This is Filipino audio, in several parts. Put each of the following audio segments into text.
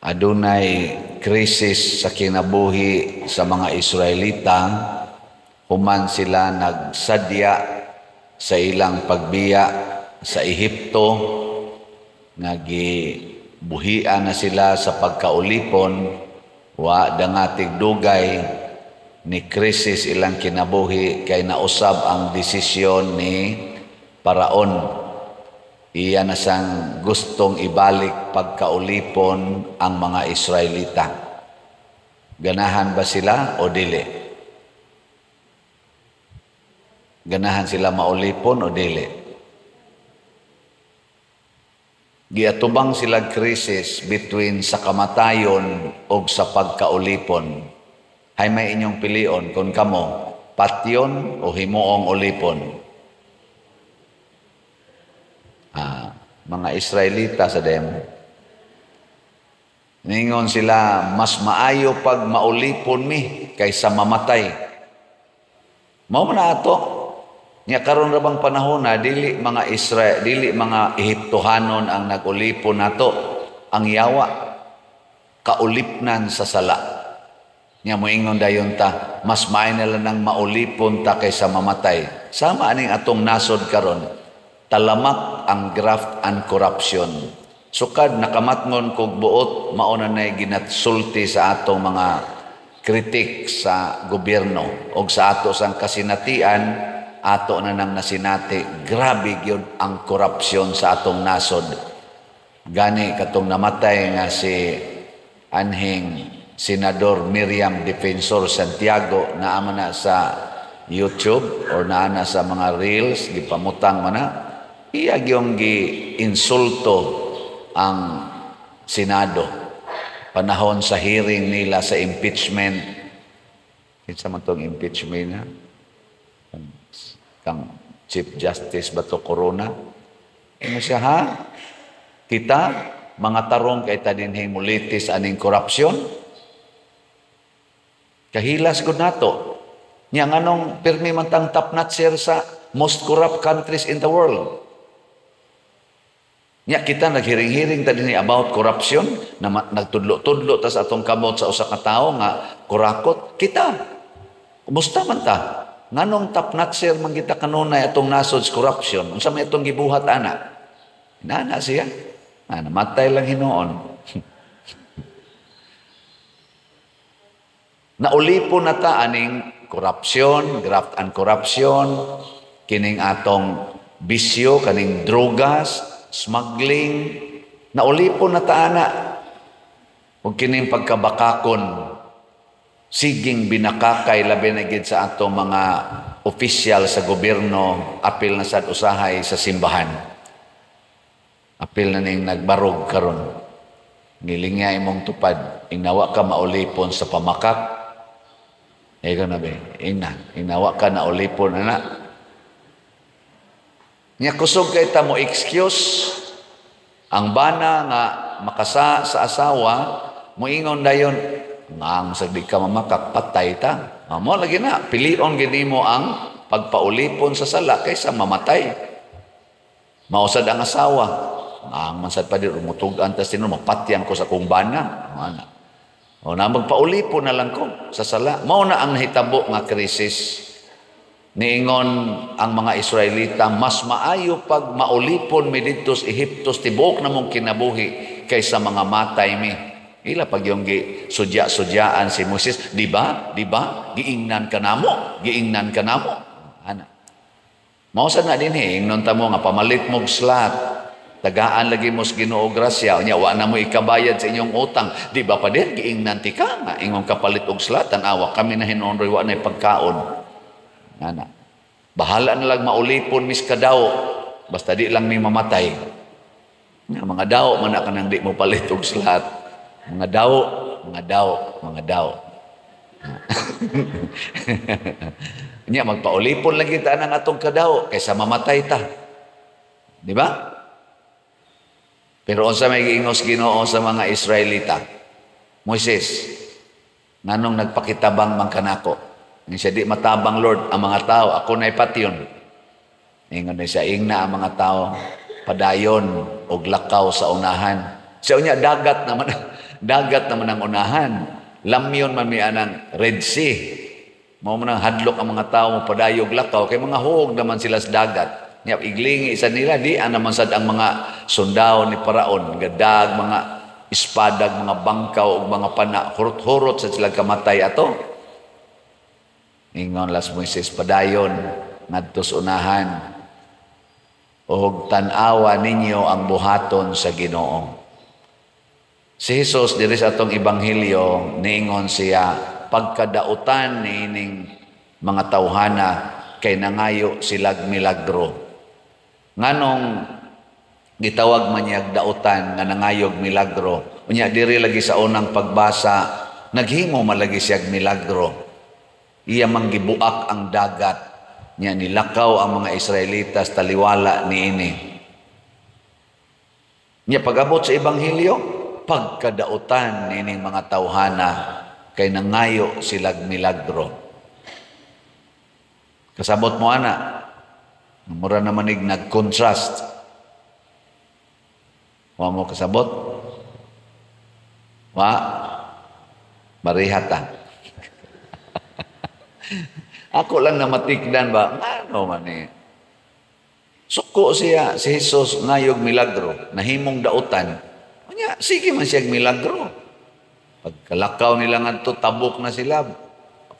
adunay krisis sa kinabuhi sa mga Israelita, human sila nagsadya sa ilang pagbiya sa Ehipto, nagibuhian na sila sa pagkaulipon, wa dangatig dugay ni krisis ilang kinabuhi kay nausab ang desisyon ni Paraon. Iya na sang gustong ibalik pagkaulipon ang mga Israelita. Ganahan ba sila o dili? Ganahan sila maulipon o dili? Giatubang sila krisis between sa kamatayon o sa pagkaulipon. Hay may inyong pilion kung kamo, patyon o himuong ulipon. Mga Israelita sa dem. Ningon sila, mas maayo pag maulipon mi kaysa mamatay. Mao man ato. Nya karon ra bang panahon na dili mga Ehiptohanon ang nagulipon nato, ang yawa kaulipnan sa sala. Nya moingon dayon ta, mas maayo na lang nang maulipon ta kaysa mamatay. Sama aning atong nasod karon. Talamak ang graft and corruption. Sukad nakamatngon kog buot mauna nay ginatsulti sa atong mga kritik sa gobyerno o sa ato sang kasinatian, ato na nang nasinati. Grabe gyud ang korupsyon sa atong nasod. Gani katong namatay nga si anhing Senador Miriam Defensor Santiago, naama na sa YouTube or naana sa mga reels, gipamutang man na. Iya gyung gi-insulto ang Senado panahon sa hearing nila sa impeachment. Kinsa man tong impeachment na? Kang Chief Justice Bato Corona. Ano siya ha? Kita, mga tarong kay tadinhing mulitis aning korupsyon. Kahilas gud nato. Nya nganong pirmi man tang top notcher sa most corrupt countries in the world. Nya kita naghiring-hiring ta dinhi about corruption, na nagtudlo-tudlo ta sa atong kamot sa usa ka tawo nga kurakot. Kita, kumusta man ta? Nganong top notcher man kita kanunay atong nasod sa corruption? Unsa may atong gibuhat ana? Nana siya. Namatay lang hinuon. Naulipon na ta aning corruption, graft and corruption, kining atong bisyo, kaning drogas, smuggling, naulipon na taana. Huwag kining pagkabakakon, siging binakakay labi na gid sa atong mga opisyal sa gobyerno, apil na sad usahay sa simbahan. Apil na ning nagbarog karon. Nilingya imong tupad, ingnawa ka maulipon sa pamakak. Ikaw na ba? Ingnawa ka na ulipon ana. Nya kusog kay ta mo excuse ang bana nga makasa sa asawa, moingon dayon ngang sagdi ka mamakak, patay ta. Amo lagi na pilion gid mo ang pagpaulipon sa sala kaysa mamatay. Mausad ang asawa, ang mansad pa di rumutug-an ta sino mapatyang ko sa kong bana. Ana. O na magpaulipon na lang ko sa sala. Mao na ang nahitabo nga krisis. Niingon ang mga Israelita, mas maayo pag maulipon mi didto sa Ehiptos tibuok na mong kinabuhi kaysa mga matay mi. Ila pag yung sudya-sudyaan si Moses, di ba? Giingnan ka namo. Ana. Mausa na din ingnon ta mo nga pamalit mog slat. Tagaan lagi mo sa Ginoo grasya, nya wa na mo ikabayad sa inyong utang. Di ba pa din giingnan ti ka nga ingong kapalit og slat, tanawa kami na hinonroy wa na pagkaon. Ana. Bahala na lang maulipon mis kadaw. Basta di lang mi mamatay. Mga daw man ka nang di mo palit og slat. Mga daw. Nya magpaulipon lagi ta nang atong kadaw kaysa mamatay ta. Di ba? Pero unsa may giingos Ginoo sa mga Israelita? Moises, nganong nagpakitabang man kanako? Ni siya di matabang Lord ang mga tao, ako na ipatyon. Ingon na siya, ingna ang mga tao, padayon og lakaw sa unahan. Siya unya dagat naman, dagat naman ang unahan. Lamyon man may anang Red Sea. Mao man ang hadlok ang mga tao mo padayog lakaw kay mga huog naman sila sa dagat. Nya iglingi isa nila di naman sad ang mga sundao ni Paraon gadag mga espadag mga bangkaw ug mga pana hurot-hurot sa sila kamatay ato. Ingon las Moises padayon ngadto sa unahan. Og tan-awa ninyo ang buhaton sa Ginoo. Si Jesus diri sa atong ebanghelyo niingon siya pagkadautan niining mga tawhana kay nangayo silag milagro. Nganong gitawag man niyag dautan nga nangayog milagro. Unya diri lagi sa unang pagbasa naghimo malagi siyag milagro. Iya man gibuak ang dagat nya nilakaw ang mga Israelitas taliwala niini. Nya pag-abot sa ebanghelyo pagkadautan nining mga tawhana kay nangayo silag milagro. Kasabot mo ana, mura naman nag-contrast. Wa mo kasabot? Wa? Marihata. Ako lang na matikdan ba? Ano man eh? Suko siya, si Jesus ngayog milagro, nahimong dautan. Kanya, sige man siyang milagro. Pagkalakaw nila nga to, tabok na sila.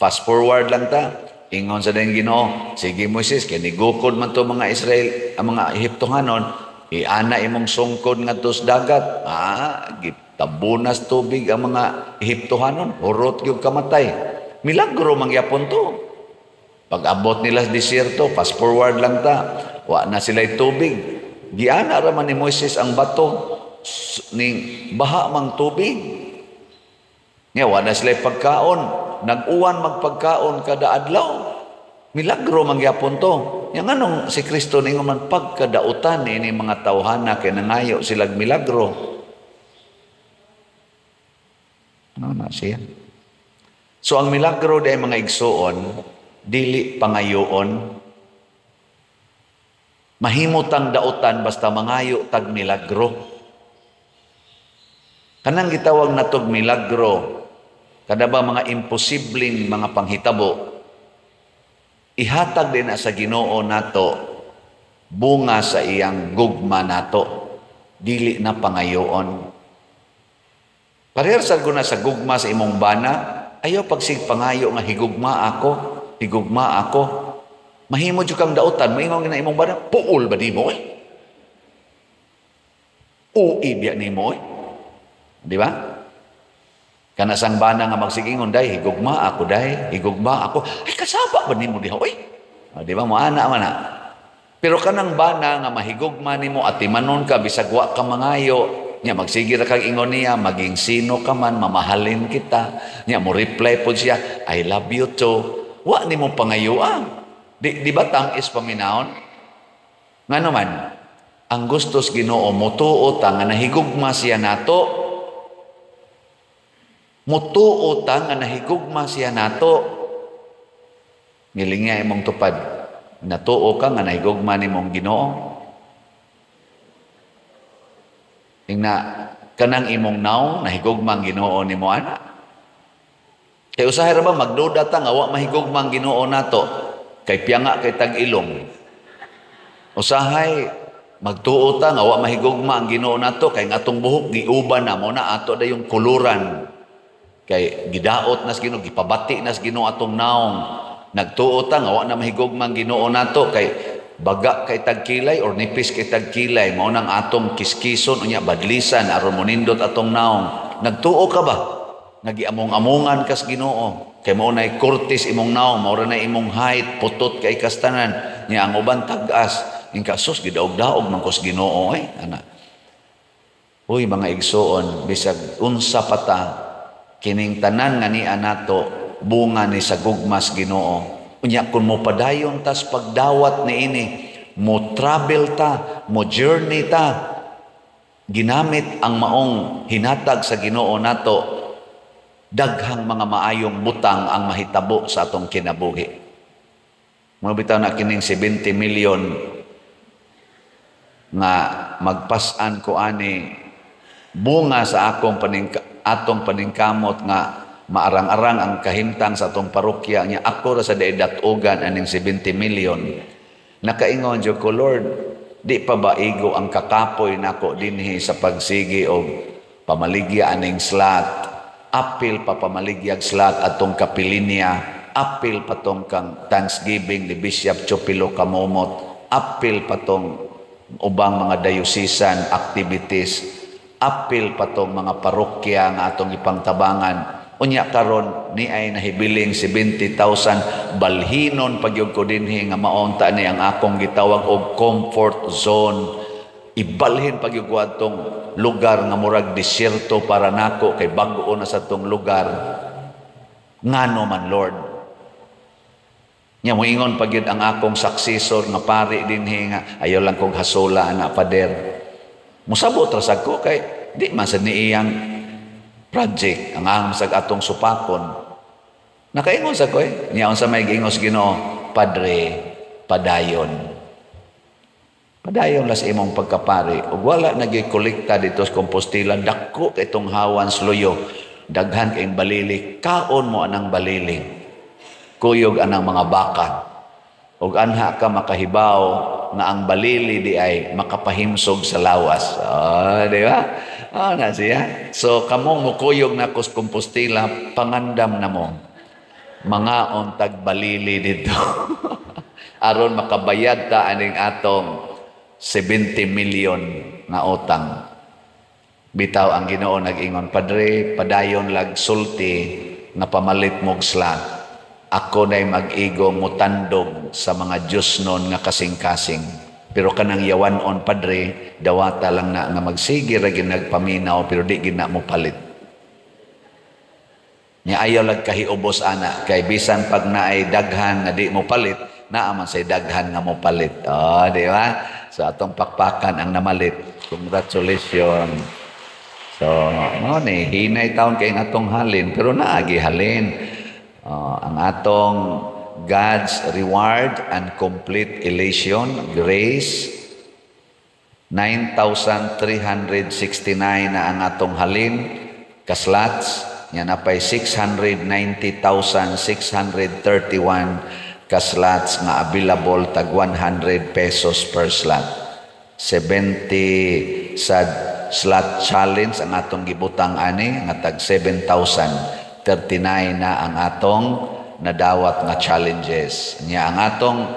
Fast forward lang ta. Ingon sa dahil Ginoo, sige Moises, kaya nigukod man to mga Israel, ang mga Ehiptohanon, iana imong sungkod nga to sa dagat. Tabunas tubig ang mga Ehiptohanon, hurot yung kamatay. Milagro mangyapon to. Pag-abot nila sa desierto, fast forward lang ta. Wa na sila'y tubig. Giana raman ni Moises ang bato ning baha mang tubig. Nga wala sila pagkaon, nag-uwan magpagkaon kada adlaw. Milagro mangyapon to. Yang anong si Kristo ningon man pagkadautan ini mga tawhana kay nangayo silag milagro. Ano na siya? So ang milagro day mga igsuon, dili pangayoon. Mahimutang dautan basta mangayo tag milagro. Kanang gitawag natog milagro, kada ba mga imposibleng mga panghitabo, ihatag din na sa Ginoo nato bunga sa iyang gugma nato, dili na pangayoon. Parehas sa guna sa gugma sa imong bana, ayaw pagsig pangayo nga higugma ako. Mahimo jud kang dautan, moingon na imong bana, puol ba di mo eh? Ui biya ni mo eh? Di ba? Kana sang bana nga magsigingon day higugma ako. Ay kasaba ba nimo diha oy? Di ba mo ana man na. Pero kanang bana nga mahigugma nimo at timanon ka bisag wa ka mangayo, nya magsige ra kag ingon niya maging sino ka man mamahalin kita. Nya mo reply pod siya, I love you too. Wa nimo pangayoan. Di ba tangis paminahon? Ngano man ang gustos Ginoo motuo ta nga nahigugma siya nato. Mutuo ta nga nahigugma siya nato. Ngilinga imong tupad. Natuo ka nga nahigugma nimong Ginoo. Ingna kanang imong naong nahigugma ang Ginoo nimo ana. Kay usahay ra ba magduda ta nga wa mahigugma ang Ginoo nato kay piyanga kay tag-ilong. Usahay magtuo ta nga wa mahigugma ang Ginoo nato kay ngatong buhok giuban na mo na ato da yung kuluran. Kay gidaot nas Ginoo, gipabati nas Ginoo atong naong. Nagtuo ta nga wa na mahigugma ang Ginoo nato kay baga kay tagkilay or nipis kay tagkilay mao nang atong kiskison unya badlisan aron monindot atong naong. Nagtuo ka ba? Nagiamong-amongan kas Ginoo kay mao nay kurtis imong naong, mao ra na imong height putot kay kastanan nya ang uban tag-as ing kasus gidaog-daog man kos Ginoo ay ana. Uy mga igsoon bisag unsa pa ta kining tanan nga niya nato bunga ni sa gugmas Ginoo. Unya kun mo padayon tas pagdawat ni ini, mo travel ta, mo journey ta, ginamit ang maong hinatag sa Ginoo nato, daghang mga maayong butang ang mahitabo sa atong kinabuhi. Mo bitaw na kining 70 million nga magpasan ko ani bunga sa atong paningkamot nga maarang-arang ang kahimtang sa atong parokya niya ako ra sa datugan aning 70 million. Nakaingon jud ko, Lord, di pa ba igo ang kakapoy nako dinhi sa pagsigi og pamaligya aning slot. Apil pa pamaligyag slot atong kapilinya, apil pa tong kang Thanksgiving ni Bishop Chopilo Kamomot, apil pa tong ubang mga diocesan activities, apil pa tong mga parokya nga atong ipangtabangan. Unya karon ni ay nahibiling 70,000 balhinon pagyud ko dinhi nga maunta ni ang akong gitawag og comfort zone. Ibalhin pagyud ko atong lugar nga murag disyerto para nako kay bag-o na sa tong lugar. Ngano man, Lord? Nya moingon pagyud ang akong successor nga pari dinhi nga ayo lang kog hasula ana pader. Musabot ra sad ko kay di man sad ni iyang project ang amsag atong supakon. Nakaingon sa ko niya unsa may giingos Ginoo, Padre, padayon. Padayon las imong pagkapari ug wala nagikolekta dito sa Compostela, dako kay itong hawan sluyo, daghan kay balili, kaon mo anang balili, kuyog anang mga baka ug anha ka makahibaw nga ang balili di ay makapahimsog sa lawas. Di ba? Na siya. So kamo mo kuyog na kus Compostela, pangandam na mo mga untag balili dito aron makabayad ta aning atong 70 million na utang. Bitaw ang Ginoo nag-ingon, Padre, padayon lag sulti na pamalit mog slot. Ako na'y mag-igo mutandog sa mga Diyos nun nga kasing-kasing. Pero kanang yawanon, Padre, dawata lang na nga magsige ra nagpaminaw pero di gina mo palit. Nya ayaw lag kahiubos ana kay bisan pag naay daghan nga di mo palit, naaman say daghan nga mo palit. Di ba? So atong pakpakan ang namalit. Congratulations. So, ni hinay taon kay atong halin pero naagi halin. Ang atong God's reward and complete elation, grace, 9,369 na ang atong halin, kaslats, yan na pa'y 690,631 ka-slots nga available tag 100 pesos per slot. 70 sa slot challenge ang atong gibutang ani nga tag 7,039 na ang atong nadawat nga challenges. Nya ang atong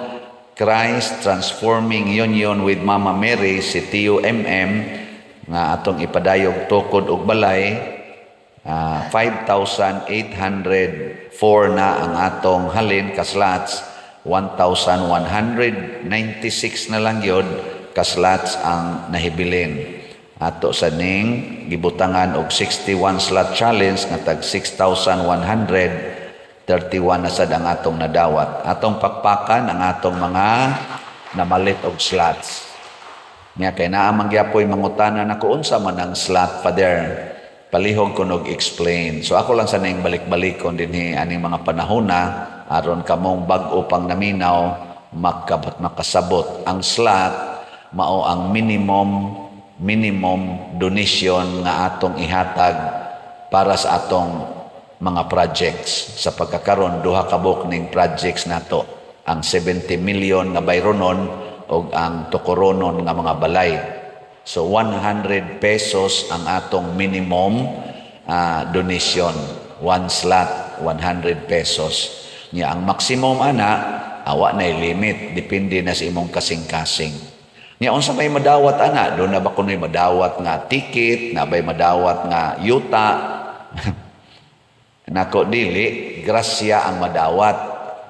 Christ Transforming Union with Mama Mary si TUMM nga atong ipadayog tukod og balay, 5,804 na ang atong halin ka-slots, 1,196 na lang yun ka-slots ang nahibilin. Ato sa ning gibutangan og 61 slot challenge nga tag 6,131 na sad ang atong nadawat. Atong pakpakan ang atong mga namalit og slots. Nya kay naa man gyapon mangutana nako unsa man ang slot, Father? Palihog ko explain. So ako lang sa nang balik-balikon dinhi aning mga panahona aron kamong bag-o pang naminaw makasabot. Ang slot mao ang minimum donation nga atong ihatag para sa atong mga projects. Sa pagkakaroon duha ka ning projects nato, ang 70 million nga bayronon o ang tukoronon nga mga balay. So 100 pesos ang atong minimum donation. One slot, 100 pesos. Nya ang maximum ana, awa na limit. Depende na sa imong kasing-kasing. Nya unsa may madawat ana? Doon na ba kuno'y madawat nga ticket, na ba'y madawat nga yuta? Nako dili, grasya ang madawat.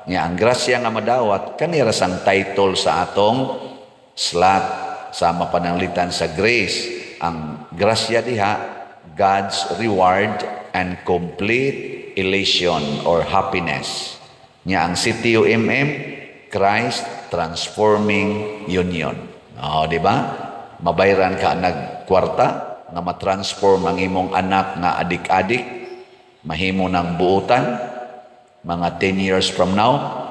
Nya ang grasya nga madawat, kanira sang title sa atong slot. Sama pananglitan sa grace. Ang grasya diha, God's reward and complete elation or happiness. Nya ang CTUMM, Christ Transforming Union. Di ba? Mabayran ka nagkwarta nga matransform ang imong anak nga adik-adik, mahimo ng buutan, mga 10 years from now,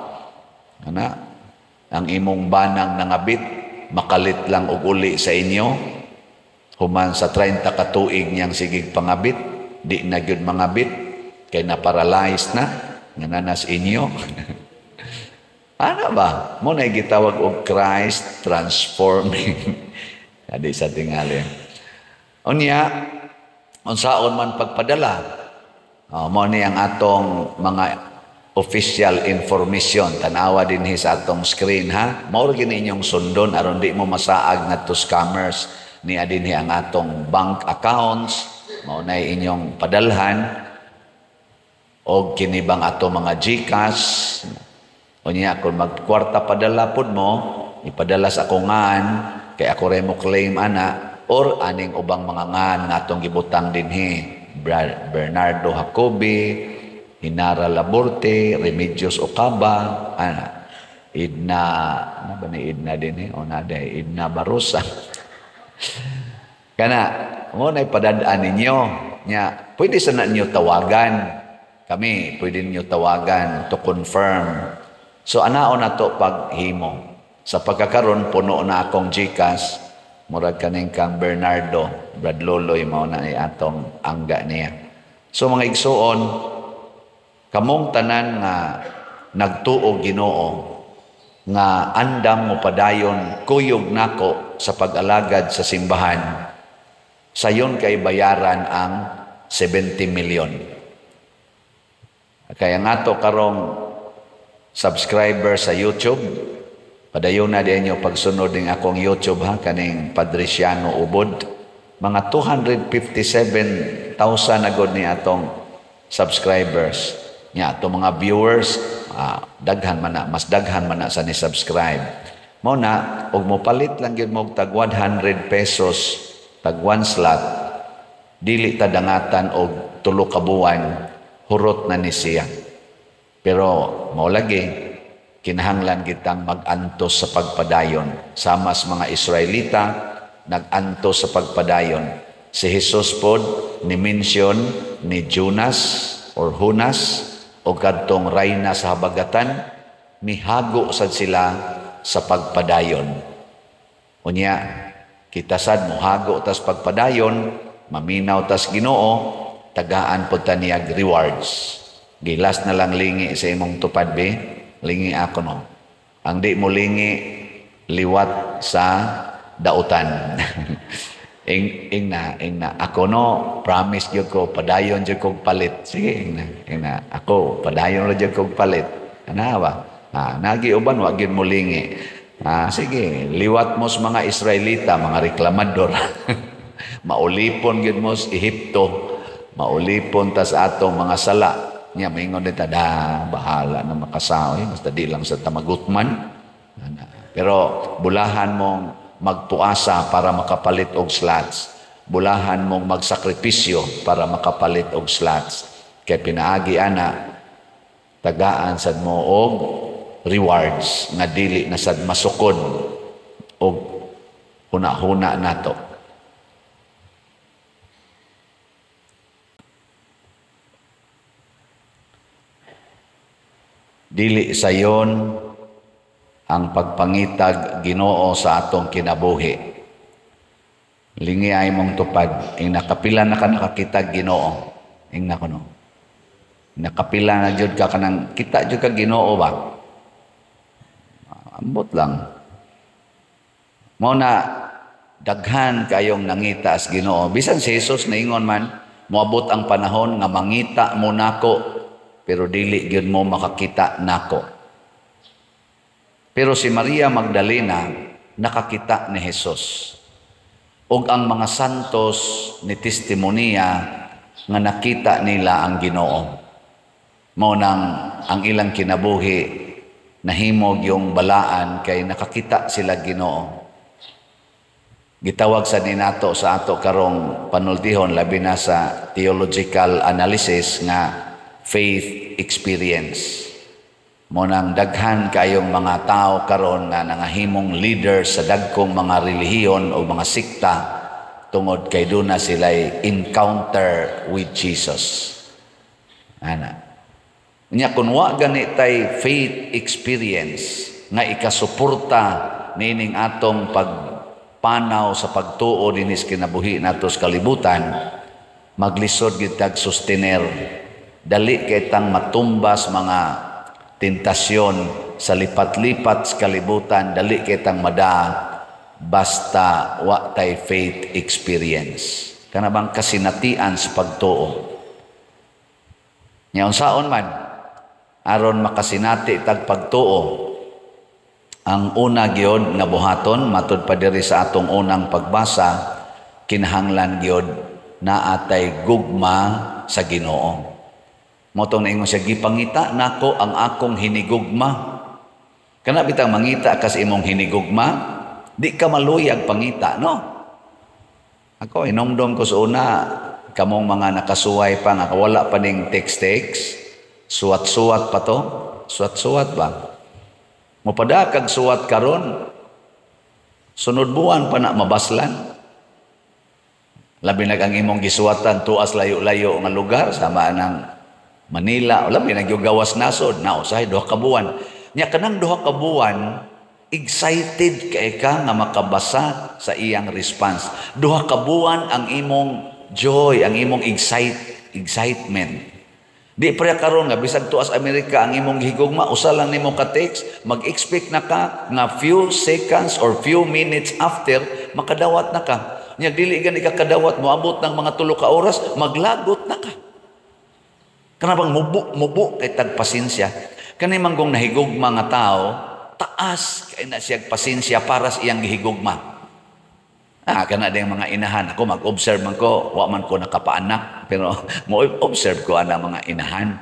ang imong banang nangabit, makalit lang og uli sa inyo, human sa 30 ka tuig niyang sigig pangabit, di na gyud mga bit kay na-paralyzed na nga nanas inyo. Ano ba? Mo na gitawag og Christ transforming. Adi sa tingali. Unya, unsaon man pagpadala. Mo ni ang atong mga official information. Tanawa din sa atong screen ha. Mao gini inyong sundon aron di mo masaag ngadto scammers ni adin ang atong bank accounts. Mao na inyong padalhan o kinibang ato mga GCash. Unya kung magkwarta padala pud mo, ipadala sa akong ngan, kay ako rin mo claim ana, or aning ubang mga ngan nga atong gibutang dinhi. Bernardo Jacobi, Hinara Laborte, Remedios Ocaba, Idna, ano ba ni Idna din o naday, Idna Barosa. Kana, mo na ipadadaan ninyo, nya, pwede sana ninyo tawagan, kami, pwede ninyo tawagan to confirm. So, anao na to paghimo. Sa pagkakaroon, puno na akong GCash, murag kaning kang Bernardo, Brad Loloy, mao na ni atong angga niya. So, mga igsuon, kamong tanan nga nagtuo Ginoo, nga andam mo padayon, kuyog nako sa pag-alagad sa simbahan, sayon kay bayaran ang 70 million. Kaya nga to karong subscriber sa YouTube, padayon na din yung pagsunod ng akong YouTube ha, kaning Padriciano Ubod. Mga 257,000 agod ni atong subscribers. Nya, itong mga viewers, daghan man na, mas daghan man na sa ni-subscribe. Mo na, og mo palit lang yun mo tag 100 pesos, tag 1 slot, dili tadangatan og 3 ka buwan, hurot na ni siya. Pero mao lagi kinahanglan kitang mag-antos sa pagpadayon. Samas mga Israelita nag-antos sa pagpadayon. Si Jesus pod ni mention ni Jonas or Hunas o kadtong rayna sa habagatan, mihago sad sila sa pagpadayon. Unya kita sad mohago tas pagpadayon, maminaw tas Ginoo, tagaan pod ta niya rewards. Gilas na lang lingi sa imong tupad be, lingi ako no. Ang di mo lingi, liwat sa dautan. ing na. Ako no, promise jud ko, padayon jud kong palit. Sige, ing na. Ako, padayon jud kong palit. Ano ba? Nagi uban, wag yun mo lingi. Sige, liwat mo sa mga Israelita, mga reklamador. Maulipon yun mo sa Ehipto. Maulipon tas atong mga sala. Nya maingon din tada bahala na makasawi basta di lang sa tamagutman. Pero bulahan mong magpuasa para makapalit og slots. Bulahan mong magsakripisyo para makapalit og slots. Kay pinaagi ana tagaan sad mo og rewards nga dili na sad masukod og huna-huna nato. Dili sayon ang pagpangitag Ginoo sa atong kinabuhi. Lingi ay mong tupad. Ing nakapila na ka nakakitag Ginoo. Ing nakuno. Nakapila na jud ka kanang kita jud ka Ginoo ba? Ambot lang. Mao na daghan kayong nangita as Ginoo. Bisan si Jesus naingon man, moabot ang panahon nga mangita mo nako pero dili gyud mo makakita nako. Pero si Maria Magdalena nakakita ni Jesus. Ug ang mga santos ni testimonya nga nakita nila ang Ginoo. Mao nang ang ilang kinabuhi nahimog yung balaan kay nakakita sila Ginoo. Gitawag sa ninato sa ato karong panultihon labi na sa theological analysis nga faith experience. Mo nang daghan kayong mga tao karon nga nangahimong leader sa dagkong mga relihiyon o mga sikta tungod kay duna sila'y encounter with Jesus. Ana. Nya kun wa ganitay faith experience nga ikasuporta nining atong pagpanaw sa pagtuo dinis kinabuhi nato sa kalibutan, maglisod gitag sustener. Dali kay tang matumbas mga tentasyon sa lipat-lipat sa kalibutan, dali kay tang mada basta wa tay faith experience. Kana bang kasinatian sa pagtuo. Nya unsaon man aron makasinati tag pagtuo. Ang una gyud nga buhaton matud pa diri sa atong unang pagbasa, kinahanglan gyud na atay gugma sa Ginoo. Motong naingon siya, gipangita nako ang akong hinigugma. Kana bitang mangita kas imong hinigugma, di ka maluyag pangita, no? Ako inomdom ko sa una, kamong mga nakasuway pa nga wala pa ning text-text, suwat-suwat pa to, suwat-suwat ba? Mopada kag suwat karon, sunod buwan pa na mabaslan. Labi na ang imong gisuwatan tuas layo-layo nga lugar sama ng Manila, labi na gawas nasod, nausay duha ka buwan. Nya kanang duha ka buwan, excited kay ka nga makabasa sa iyang response. Duha ka buwan ang imong joy, ang imong excitement. Di pa karon nga bisag tuas Amerika ang imong gihigugma, usa lang nimo ka text, mag-expect na ka nga few seconds or few minutes after makadawat na ka. Nya dili gani ka kadawat moabot ng mga 3 ka oras, maglagot na ka. Kana bang mubo kay tag pasensya. Kani manggong nahigugma nga tao, taas kay na siya pasensya para sa iyang gihigugma. Kana ding mga inahan, ako mag-observe man ko, wa man ko nakapaanak, pero mo-observe ko ana mga inahan.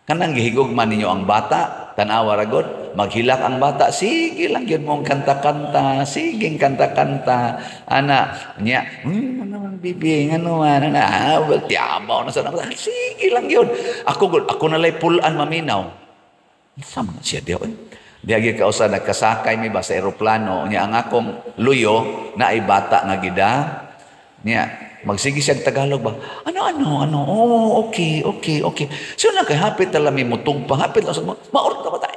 Kanang gihigugma ninyo ang bata, tanawa ra gud, maghilak ang bata, sige lang gyud mong kanta-kanta, sige kanta-kanta. Ana nya, ano man bibi, ano man ana, tiabaw na sa sige lang gyud. Ako nalay pulan maminaw. Sama siya diyo. Diagi ka usa nagkasakay mi ba sa eroplano, nya ang akong luyo na ay bata nga gida. Nya magsige siya Tagalog ba? Ano? Oh, okay. So na kay hapit tala mi mutugpa, hapit lang sa maorta ba ta?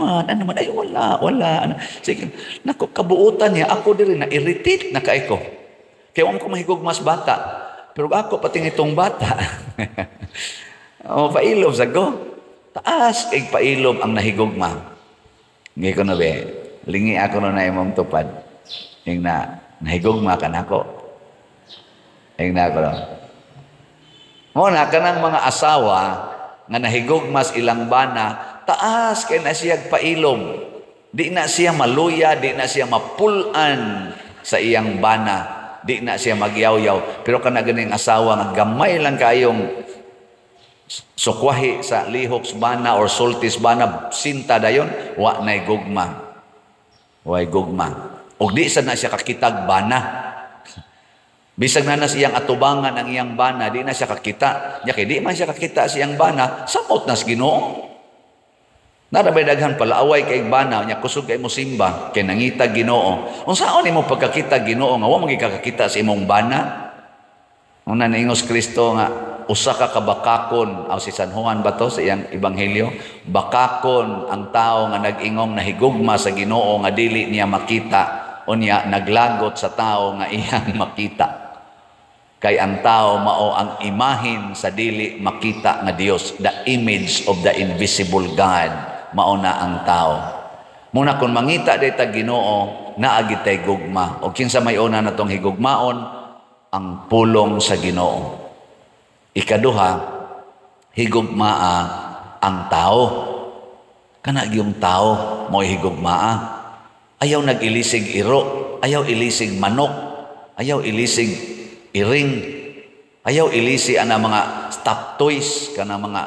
Ano man, ay wala. Ano. Sige, nako kabuutan niya, ako diri na irritate na kay ko. Kaya ko mahigog mas bata. Pero ako pating itong bata. Pailob sa go. Taas kay pailob ang nahigugma. Ngayon ko na be, lingi ako na imong tupad. Yung nahigugma ka na ako. Yung na ako na. Muna ka ng mga asawa nga nahigugmas ilang bana, taas kay na siya pailom. Di na siya maluya, di na siya mapulan sa iyang bana. Di na siya magyaw-yaw. Pero kana ganing asawa nga gamay lang kayong sukwahi sa lihok bana or sultis bana, sinta dayon, wa na'y gugma. Wa'y gugma. O di sa na siya kakitag bana. Bisag na iyang atubangan ang iyang bana, di na siya kakita. Nya kay di man siya kakita sa iyang bana, samot na sa Ginoo. Narabay daghan pala away kay bana, nya kusog kay mo simba, kay nangita Ginoo. Unsaon imo pagkakita Ginoo nga wa magikakita sa imong bana? Una niingos Kristo nga usa ka kabakakon, si San Juan ba to sa iyang ebanghelyo? Bakakon ang tao nga nag-ingong nahigugma sa Ginoo nga dili niya makita, unya naglagot sa tao nga iyang makita. Kay ang tao mao ang imahin sa dili makita nga Dios, the image of the invisible God, mao na ang tao. Muna kung mangita dayta Ginoo, naagi tay gugma. O kinsa may una natong higugmaon, ang pulong sa Ginoo. Ikaduha, higugmaa ang tao. Kana yung tao mo higugmaa. Ayaw nag-ilisig iro, ayaw ilisig manok, ayaw ilisig iring, ayaw ilisi ana mga stop toys, kana mga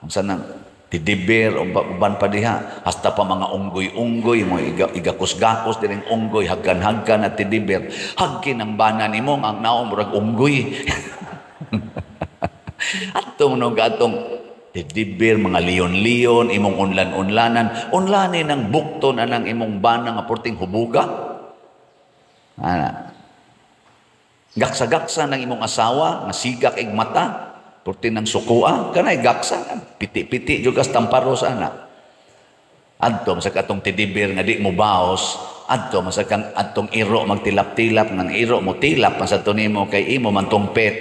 sanang tidiber o uban pa diha, hasta pa mga unggoy-unggoy mo igakos-gakos diring unggoy, hagkan-hagkan at tidiber, hagkin ang bana nimo ang naong murag unggoy. Atong no gatong tidiber mga leon-leon imong unlan-unlanan, unlanin ang bukton anang imong bana nga porting hubuga. Gaksa-gaksa ng imong asawa nga sigak ig mata porting ng sukua, kanay gaksa piti-piti juga tamparo sa anak. Adto sa katong tidiber nga di mo baos, adto masakang adtong iro magtilap-tilap ng iro mo tilap man sa tunimo kay imo man tungpet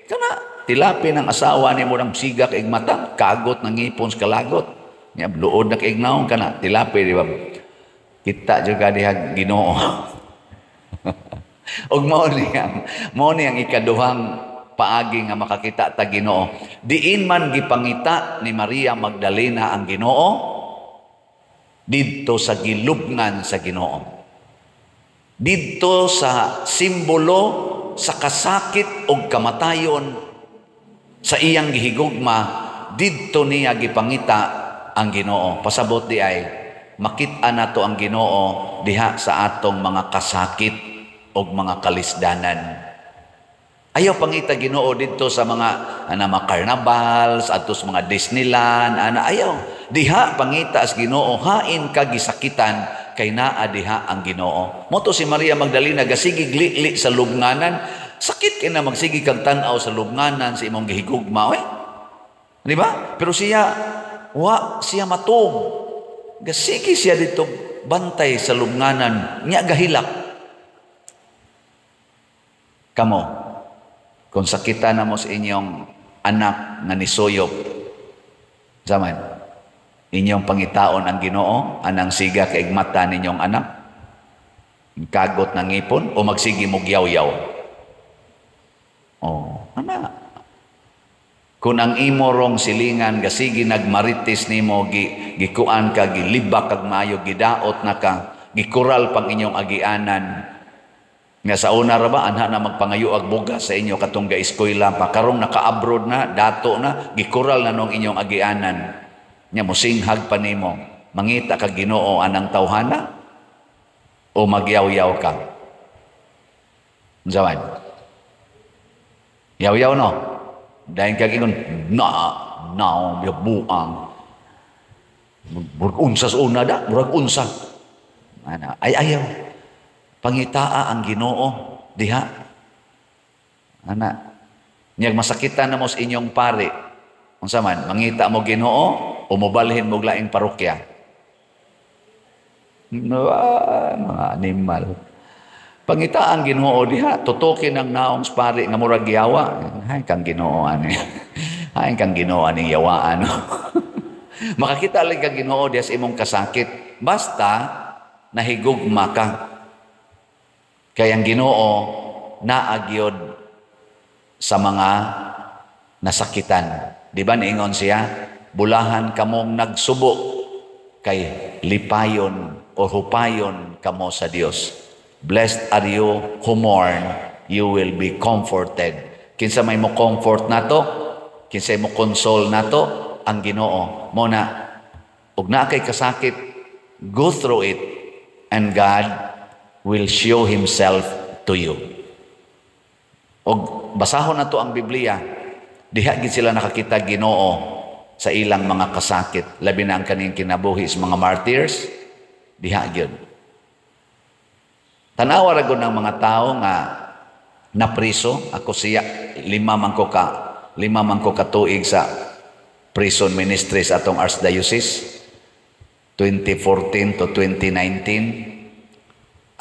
kana tilapin ang asawa ni mo ng sigak ig mata kagot ng ngipon sa kalagot nya luod na kay ignaon kana tilapi di ba kita juga diha Ginoo og mao ni ang ikaduhang paagi nga makakita ta Ginoo diin man gipangita ni Maria Magdalena ang Ginoo didto sa gilubngan sa Ginoo didto sa simbolo sa kasakit ug kamatayon sa iyang gihigugma didto niya gipangita ang Ginoo pasabot di ay makita nato ang Ginoo diha sa atong mga kasakit ug mga kalisdanan. Ayaw pangita Ginoo dito sa mga mga carnival, sa atos mga Disneyland, ayaw. Diha pangita as Ginoo, hain ka gisakitan kay naa diha ang Ginoo. Moto si Maria Magdalena gasigig li sa lubnganan, sakit kay na magsigi kag tan-aw sa lubnganan sa imong gihigugma, di ba? Pero siya matug. Gasigi siya dito bantay sa lubnganan, nya gahilak. Kamo, kung sakita na mo sa inyong anak nga nisuyop, zaman, inyong pangitaon ang Ginoo, anang siga kay mata ninyong anak, kagot ng ngipon, o magsigi mo yaw-yaw. Anak. Kung ang imo rong silingan, gasigi nagmaritis nimo, gikuan ka, gilibak kag maayo, gidaot na ka, gikural pang inyong agianan, nga sa una ra ba anha na magpangayo ag bugas sa inyo katong ga-eskwela pa karong naka-abroad na dato na gikural na nung inyong agianan nya mosinghag pa nimo mangita ka Ginoo anang tawhana o magyaw-yaw ka zaman yaw-yaw no dahil ka gingon buang murag unsa sa una da murag unsa ay ayaw pangitaa ang Ginoo diha. Niyag masakitan na mo sa inyong pari. Unsa man, mangita mo Ginoo o mobalhin mo laing parokya. Mga animal. Pangitaa ang Ginoo diha, tutukin ang naong sa pari nga murag yawa. Hay kang Ginoo ani. Hay kang Ginoo ani yawaan. Makakita lang kang Ginoo diha sa imong kasakit. Basta nahigugma ka. Kaya ang Ginoo naagyod sa mga nasakitan. Di ba niingon siya? Bulahan kamong nagsubo kay lipayon o hupayon kamo sa Dios. Blessed are you who mourn, you will be comforted. Kinsa may mo comfort nato, kinsa mo console nato, ang Ginoo. Muna, ug naa kay kasakit, go through it, and God will show Himself to you. Og basahon na to ang Biblia, diha gid sila nakakita Ginoo sa ilang mga kasakit, labi na ang kaning kinabuhi sa mga martyrs, diha gyud. Tanawa ra gud ng mga tao nga napriso, ako siya lima man ko ka tuig sa prison ministry sa atong Archdiocese 2014 to 2019.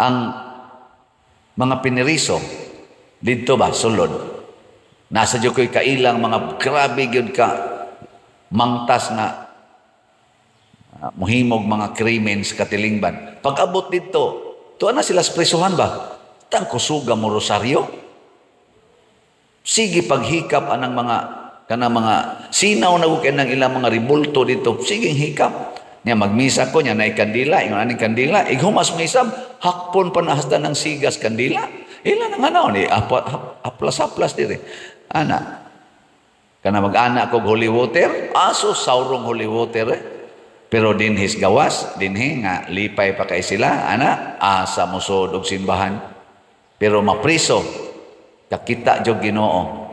Ang mga piniriso dito ba sulod nasa diyo ko'y kailang mga grabe gyud ka mangtas na muhimog mga krimen sa katilingban pag-abot dito tuwa na sila sa prisuhan ba tang kusuga mo rosaryo sige paghikap anang mga sinaw na kay nang ilang mga ribulto dito sige hikap niya magmisa ko niya na ikandila, yung aning kandila, ighumas mo isab, hakpon pa nahasta ng sigas kandila. Ilan ang ano ni, aplas-aplas diri. Kana mag-ana kog holy water, aso saurong holy water Pero dinhis gawas, dinhi nga lipay pa kay sila, asa musod og simbahan. Pero mapriso, kakita jog Ginoo.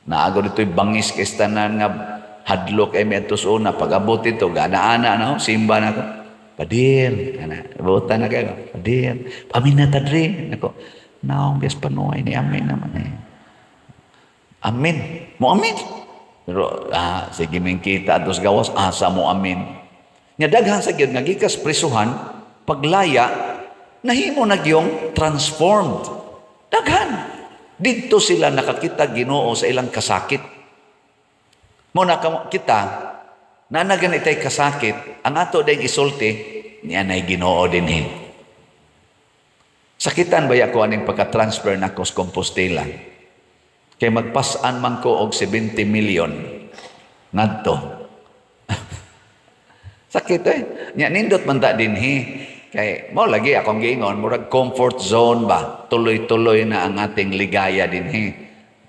Naago dito'y bangis kay tanan nga hadlok ay metos una pag-abot ito gana-ana simba na ko padir buta na kayo padir paminata dre nako naong bias panuay ni amin naman amin mo amin pero sige min kita atos gawas asa mo amin nya daghan sa gyud nga gikas prisuhan paglaya, nahimo na yung transformed. Daghan. Dito sila nakakita Ginoo sa ilang kasakit. Muna kita, na naganitay kasakit, ang ato dahil isulti, niya na'y Ginoo din. Sakitan ba ako aning pagka-transfer na ko sa Compostela? Kay magpasan man ko og 70 million ngadto. Sakit Nya nindot man ta dinhi. Kay mo lagi akong giingon, murag comfort zone ba? Tuloy-tuloy na ang ating ligaya dinhi.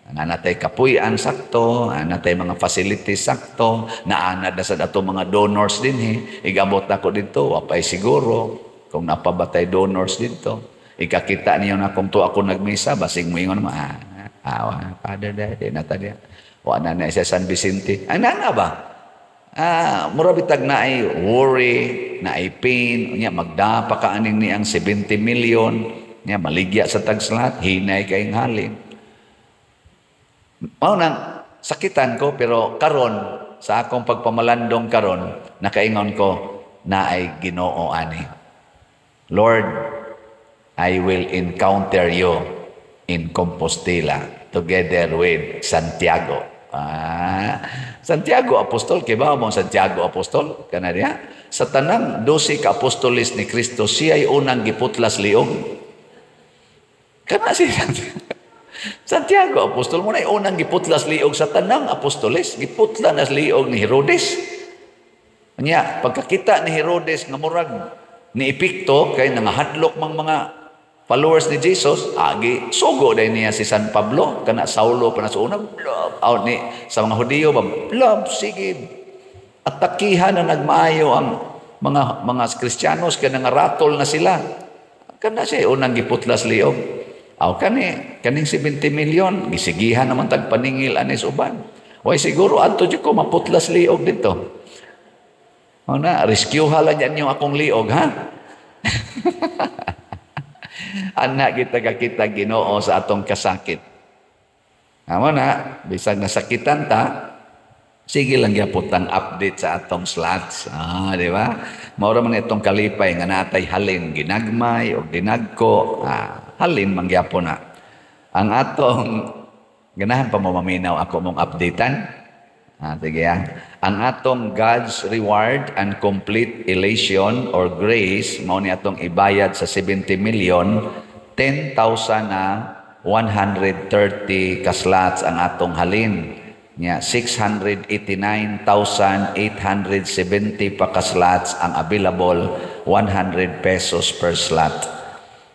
Natay kapuy-an sakto, natay mga facilities sakto, naanad na sa dato mga donors dinhi. Igabot ako dito, wapay siguro kung napabatay donors dito. Ikakita niyo na kung to ako nagmisa, basig mo ingon mo, Father Daddy, natadya. Wala na siya San Vicente. Ay, na ba? Murabitag na ay worry, na ay pain, niya magdapa ka aning niyang 70 million, niya maligya sa tagslat, hinay kayong halin. Maunang sakitan ko, pero karon sa akong pagpamalandong karon, nakaingon ko na ay Ginoo ani. Lord, I will encounter you in Compostela together with Santiago. Santiago Apostol, kaya ba mo Santiago Apostol? Kanariya? Sa tanang 12 ka-apostolis ni Kristo, siya ay unang giputlas liog. Kana si Santiago Apostol mo na ay unang giputlas liog sa tanang apostolis. Giputla nas liog ni Herodes. Kanya, pagkakita ni Herodes nga murag ni Epicto, kay nangahadlok mang mga followers ni Jesus, agi sugo dahil niya si San Pablo, kana Saulo pa na sa unang out ni sa mga Hudiyo, sige, atakihan na nagmaayo ang mga Kristiyanos, kaya nangaratol na sila. Kana siya unang giputlas liog. Kaning 70 million, gisigihan naman tagpaningil anis uban. Way siguro, ato dyan ko maputlas liog dito. Rescue halan yan yung akong liog, ha? Anak kita Ginoo sa atong kasakit. Amo na, bisag nasakitan ta, sige lang yaputang update sa atong slots. Di ba? Maura man itong kalipay nga natay halin, ginagmay o ginagko, halin mangyapon na. Ang atong, ganahan pa mo maminaw ako mong updatean. Sige Ang atong God's reward and complete elation or grace, mao ni atong ibayad sa 70 million, 10,000 na 130 kaslots ang atong halin. Nya 689,870 pa kaslots ang available, 100 pesos per slot.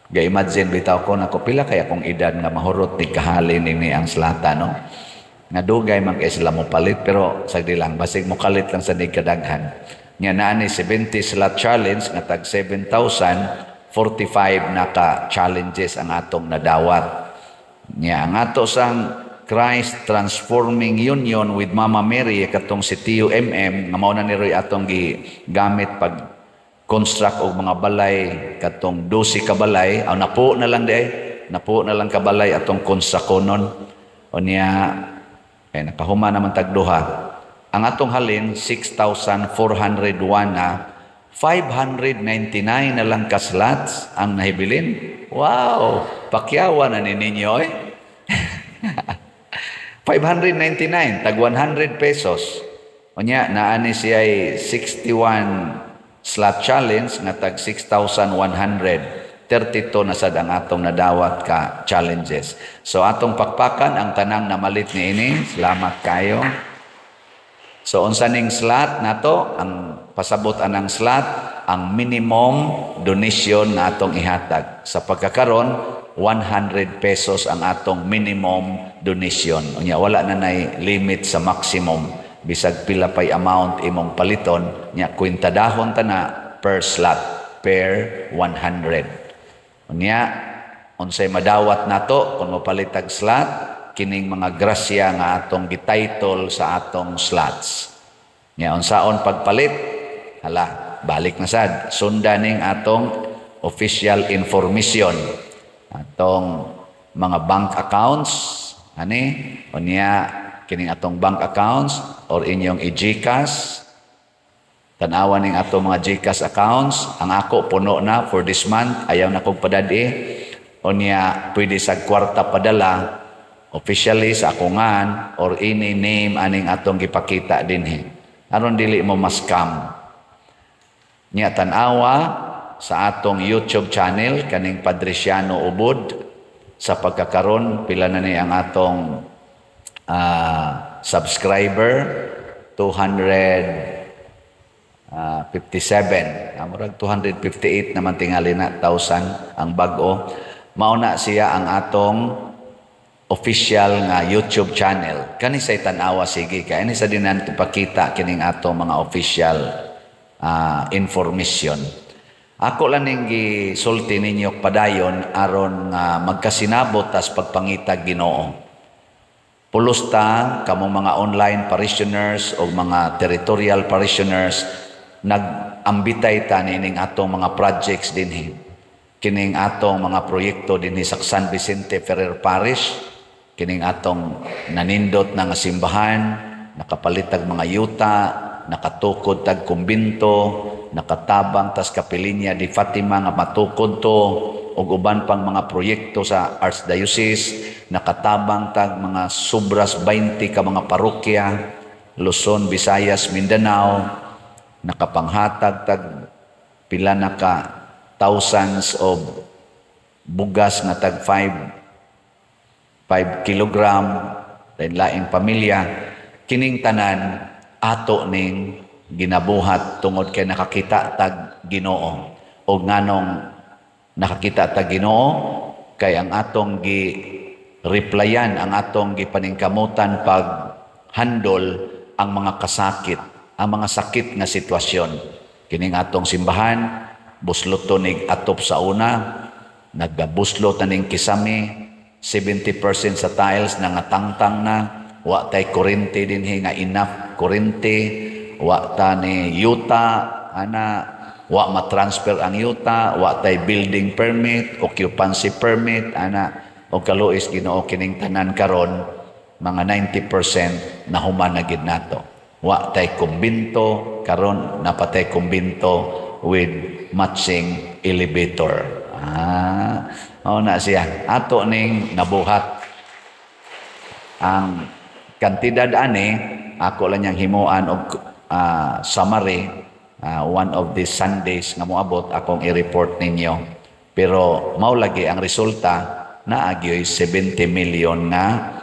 Ga-imagine bitaw ko na ko pila kaya kung edad nga mahurot ni kahalin ini ang slata, no? Nga dugay man kay sila mo palit, pero sagdi lang basig mo kalit lang sa kadaghan. Nya naa ni 70 slot challenge nga tag 7,000, 45 na ka challenges ang atong nadawat. Nya ang ato sang Christ Transforming Union with Mama Mary katong si TUMM nga mao na ni Roy atong gigamit pag construct og mga balay katong 12 ka balay, napo na lang ka balay atong konsakonon. O niya napahuma naman tagduha. Ang atong halin 6,401 na, 599 na lang ka slots ang nahibilin. Wow, pakyawan na ninyo 599 tag 100 pesos. O niya naani siya ay 61 slot challenge nga tag 6,100. 32 na sad ang atong nadawat ka challenges. So atong pakpakan ang tanang namalit ni ini. Salamat kayo. So unsa ning slot nato, ang pasabot anang slot, ang minimum donation na atong ihatag. Sa pagkakaron 100 pesos ang atong minimum donation. Unya wala na nay limit sa maximum. Bisag pila pay amount imong paliton, nya kwintadahon ta na per slot, per 100. Unya, unsay madawat nato kung mapalit tag slot, kining mga grasya nga atong gititle sa atong slots. Nya unsaon pagpalit? Hala, balik na sad. Sundan ning atong official information. Atong mga bank accounts, unya kining atong bank accounts or inyong i-GCash, Tanawa ning ato mga GCash accounts. Ang ako puno na for this month. Ayaw na kong padadi. O niya, pwede sa kwarta padala officially sa akungan or any name aning atong gipakita din. Aron dili mo ma-scam. Niya tanawa sa atong YouTube channel kaning Padresiano Ubod. Sa pagkakaroon, pila na ni ang atong subscriber, 257. Murag 258 naman tingali na 1,000 ang bag-o. Mauna siya ang atong official nga YouTube channel. Kani say tanawa sige kay ani sa dinan ipakita kining atong mga official information. Ako lang ning gisulti ninyo padayon aron magkasinabot tas pagpangita Ginoo. Pulos ta kamong mga online parishioners o mga territorial parishioners nag-ambitay ta nining atong mga projects dinhi. Kining atong mga proyekto dinhi sa San Vicente Ferrer Parish, kining atong nanindot na nga simbahan, nakapalitag mga yuta, nakatukod tag kumbinto, nakatabang tas kapilinya di Fatima nga matukod to, ug uban pang mga proyekto sa Archdiocese, nakatabang tag mga sobras 20 ka mga parokya, Luzon, Visayas, Mindanao, nakapanghatag tag pila na ka thousands of bugas na tag 5 kilogram lain-laing pamilya. Kining tanan ato ning ginabuhat tungod kay nakakita tag Ginoo. O nganong nakakita tag Ginoo kay ang atong gi-replyan, ang atong gipaningkamutan pag handle ang mga kasakit, ang mga sakit nga sitwasyon. Kining atong simbahan, busloton nig atop sa una, nagbabuslot na ning kisame, 70% sa tiles na nga tangtang na, wa tay kurente dinhi nga enough kurente, wa ta ni yuta, wa matransfer ang yuta, wa tay building permit, occupancy permit, o kaluis Ginoo kining tanan karon mga 90% na human na gid nato. Wa tay kumbinto, karon napatay kumbinto with matching elevator. Na siya. Ato ning nabuhat. Ang kantidad ani, ako lang niyang himuan og summary, one of the Sundays nga moabot akong i-report ninyo. Pero mao lagi ang resulta na agyoy 70 million nga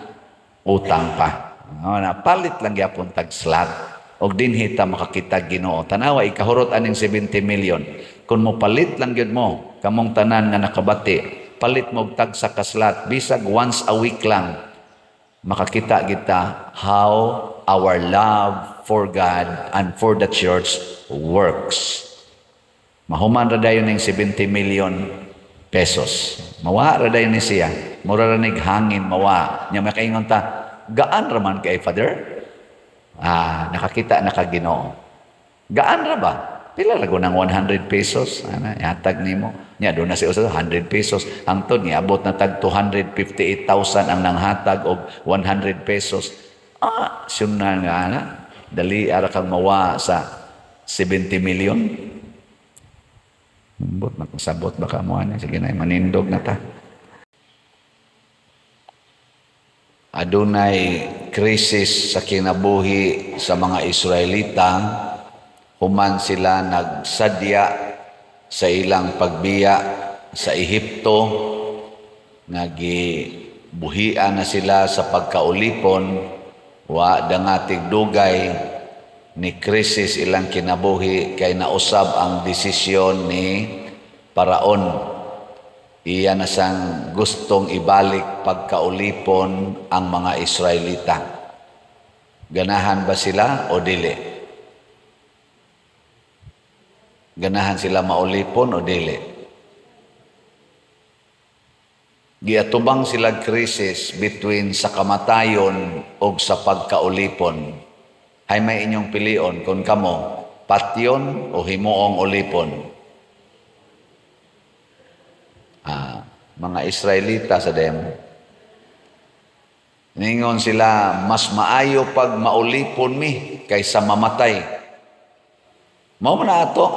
utang pa. Palit lang gyapon tag slot. Og dinhi ta makakita Ginoo. Tanawa ikahurot aning 70 million. Kung mo palit lang gyud mo kamong tanan nga nakabati, palit mo og tag sa kaslat bisag once a week lang. Makakita kita how our love for God and for the church works. Mahuman ra dayon ning 70 million pesos. Mawa ra dayon ni siya. Mura ra nig hangin mawa. Nya makaingon ta, gaan ra man kay Father? Nakakita na ka Ginoo. Gaan ra ba? Pila ra ng 100 pesos? Yatag nimo. Nya doon na siya 100 pesos. Ang to niya abot na tag 258,000 ang nanghatag og 100 pesos. Siyuna nga dali ara kang mawa sa 70 million. Sabot baka mo sige na manindog na ta. Adunay krisis sa kinabuhi sa mga Israelita, human sila nagsadya sa ilang pagbiya sa Ehipto, nagibuhian na sila sa pagkaulipon, wa dangatig dugay ni krisis ilang kinabuhi kay nausab ang desisyon ni Paraon. Iya na sang gustong ibalik pagkaulipon ang mga Israelita. Ganahan ba sila o dili? Ganahan sila maulipon o dili? Giatubang sila krisis between sa kamatayon o sa pagkaulipon. Hay may inyong pilion kung kamo, patyon o himuong ulipon. Mga Israelita sa demo. Ningon sila, mas maayo pag maulipon mi kaysa mamatay. Mao man na ato.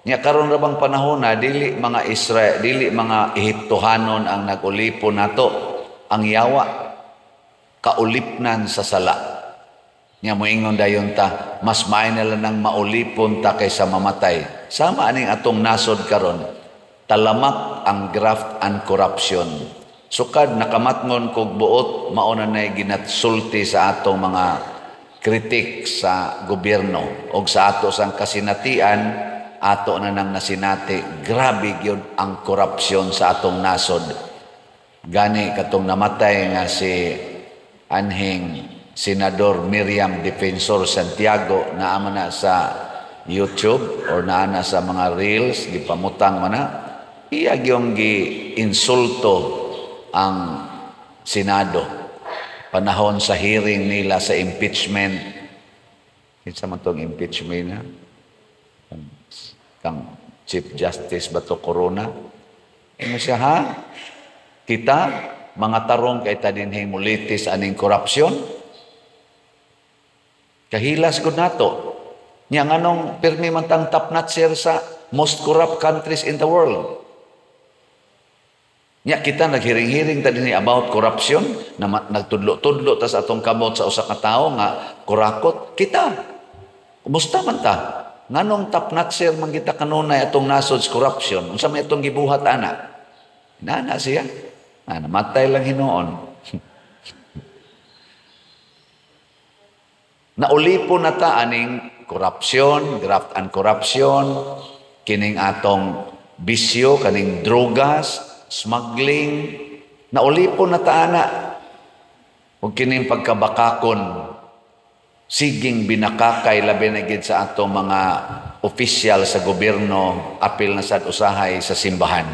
Nya karon ra bang panahon na dili mga Israel, dili mga Ehiptohanon ang nagulipon nato, ang yawa kaulipnan sa sala. Nya moingon dayon ta, mas maay na lang nang maulipon ta kaysa mamatay. Sama aning atong nasod karon, talamak ang graft and corruption. Sukad nakamatngon kog buot, mauna nay ginatsulti sa atong mga kritik sa gobyerno o sa ato sang kasinatian, ato na nang nasinati. Grabe gyud ang korupsyon sa atong nasod. Gani katong namatay nga si anhing Senador Miriam Defensor Santiago, naama na sa YouTube or naana sa mga reels, gipamutang man na, iya gyung gi-insulto ang Senado panahon sa hearing nila sa impeachment. Kinsa man tong impeachment na? Kang Chief Justice Bato Corona. Ano siya ha? Kita, mga tarong kay tadinhing mulitis aning korupsyon. Kahilas gud nato. Nya nganong pirmi man tang top notcher sa most corrupt countries in the world. Nya kita naghiring-hiring ta dinhi about corruption, na nagtudlo-tudlo ta sa atong kamot sa usa ka tawo nga kurakot. Kita, kumusta man ta? Nganong top notcher man kita kanunay atong nasod sa corruption? Unsa may atong gibuhat ana? Nana siya. Namatay lang hinuon. Naulipon na ta aning corruption, graft and corruption, kining atong bisyo, kaning drogas, smuggling, naulipon na ta ana. Ug kining pagkabakakon, siging binakakay labi na gid sa atong mga opisyal sa gobyerno, apil na sad usahay sa simbahan.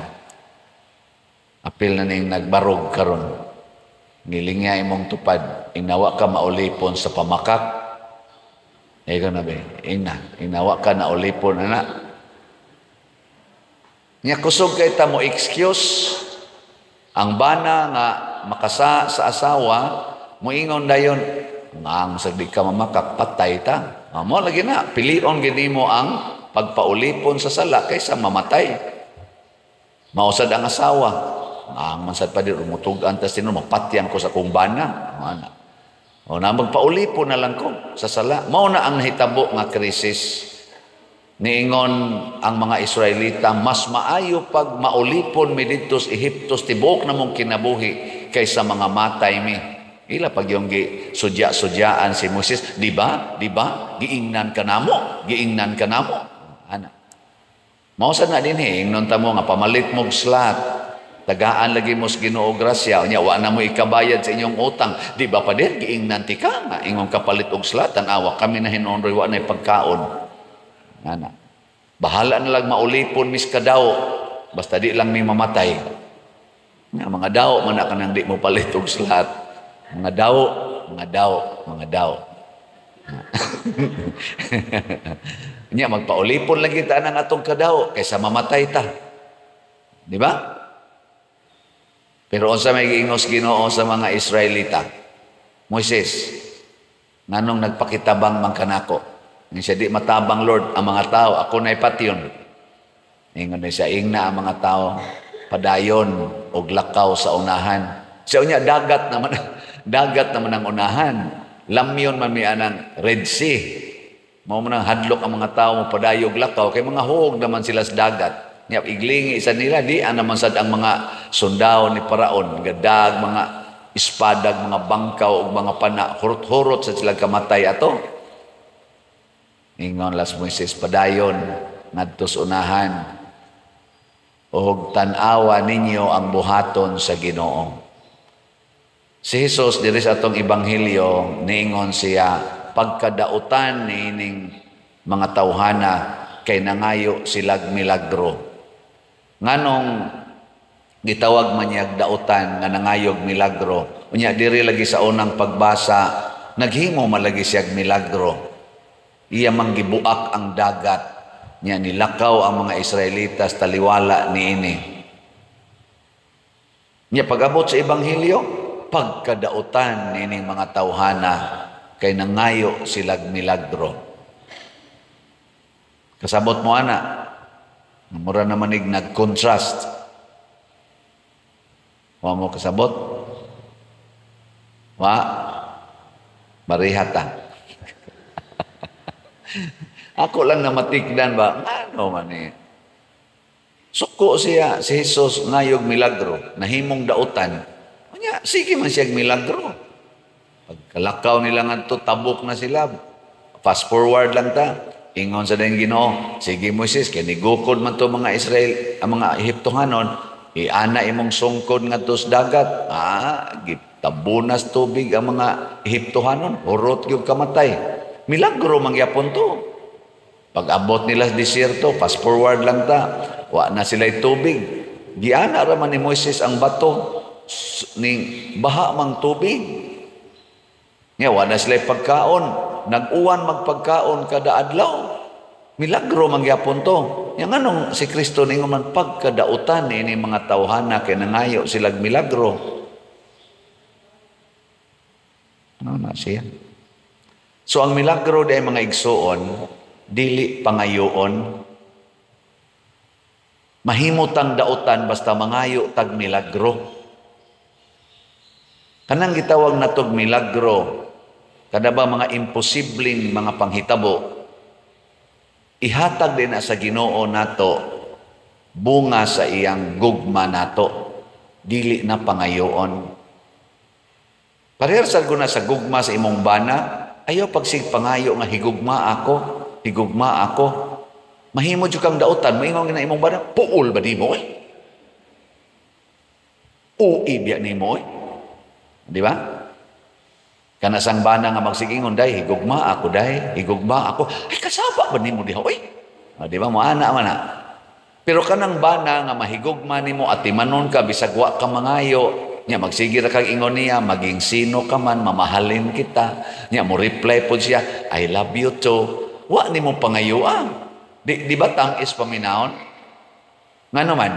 Apil na ning nagbarog karon. Nilingya imong tupad, inawa ka maulipon sa pamakak. Ikaw na ba? Inawa ka na ulipon na. Nya kusog kay ta mo excuse ang bana nga makasa sa asawa, moingon dayon ang sagdi ka mamakak, patay ta. Mo lagi na, pilion gini mo ang pagpaulipon sa sala kaysa mamatay. Mausad ang asawa. Ang mansad pa din, umutugan ta sino, mapatyan ko sa kong bana. O na magpaulipon na lang ko sa sala. Mao na ang nahitabo nga krisis. Niingon ang mga Israelita, mas maayo pag maulipon mi didto sa Ehiptos, tibok na mong kinabuhi kaysa mga matay mi. Ila pag yung sudya-sudyaan si Moses, di ba? Giingnan ka namo. Ana. Mausan na din ingnon ta mo nga pamalit mo slat. Tagaan lagi mo sa Ginoo grasya. Nya wa na mo ikabayad sa inyong utang. Di ba pa din? Giingnan ti ka nga. Ingong kapalit og slat. Tanawa kami na hinonroy wa na pagkaon. Ana. Bahala na lang maulipon mis kadaw. Basta di lang may mamatay. Nga mga daw, man ka nang di mo palit og slat. Mga daw. Nya magpaulipon lang kita ng atong kadaw kaysa mamatay ta. Di ba? Pero unsa may giingos Ginoo sa mga Israelita? Moises, nganong nagpakitabang man kanako? Ni siya di matabang Lord ang mga tao, ako na'y patyon. Ingon na siya, ingna ang mga tao, padayon og lakaw sa unahan. Siya unya dagat naman ang unahan. Lamyon man mi anang Red Sea. Mao man ang hadlok ang mga tao mo padayog lakaw kay mga huog naman sila sa dagat. Nya iglingi isa nila di naman sad ang mga sundao ni Paraon, gadag mga espadag, mga bangkaw ug mga pana, hurot-hurot sa sila kamatay ato. Ingon las Moises, padayon ngadto sa unahan. Og tan-awa ninyo ang buhaton sa Ginoo. Si Jesus diri sa atong ebanghelyo niingon siya, pagkadautan niining mga tawhana kay nangayo silag milagro. Nganong gitawag man niya dautan nga nangayog milagro. Unya diri lagi sa unang pagbasa, naghimo malagi siya milagro. Iya man gibuak ang dagat, nya nilakaw ang mga Israelitas taliwala niini. Nya pag-abot sa ebanghelyo, pagkadautan niining mga tawhana kay nangayo silag milagro. Kasabot mo ana. Mura naman nag-contrast. Wa mo kasabot? Wa? Marihata. Ako lang na matikdan ba? Ano man eh. Suko siya, si Jesus ngayog milagro, nahimong dautan. Kanya, sige man siya milagro. Pagkalakaw nila nga to, tabok na sila. Fast forward lang ta. Ingon sa dahil Ginoo, sige Moises, kinigukod man to mga Israel, ang mga Ehiptohanon, iana imong sungkod nga to sa dagat. Tabunas tubig ang mga Ehiptohanon, urot yung kamatay. Milagro mangyapon to. Pag-abot nila sa desierto, fast forward lang ta, wa na sila'y tubig. Giana raman ni Moises ang bato, ning baha mang tubig. Nga, wa na sila'y pagkaon, nag-uwan magpagkaon kada adlaw. Milagro mangyapon to. Yang anong si Kristo ningon man pagkadautan ini mga tawhana kay nangayo silag milagro. Ano na siya? So ang milagro day mga igsoon, dili pangayoon. Mahimutang dautan basta mangayo tag milagro. Kanang gitawag na tog milagro, kada ba mga imposibleng mga panghitabo, ihatag din na sa Ginoo nato bunga sa iyang gugma nato, dili na pangayoon. Parehas ko na sa gugma sa imong bana, ayaw pagsig pangayo nga higugma ako. Mahimo jud kang dautan, moingon na imong bana, puol ba nimo eh? Ui biya nimo eh. Di ba? Kana sang bana nga magsigingon day, higugma ako day, higugma ako. Ay kasaba ba nimo diha oy? Di ba mo ana man na. Pero kanang bana nga mahigugma nimo at timanon ka bisag wa ka mangayo, nya magsige ra kag ingon niya, maging sino ka man, mamahalin kita. Nya mo reply pod siya, I love you too. Wa nimo pangayoan. Di ba tangis paminaon? Nga naman,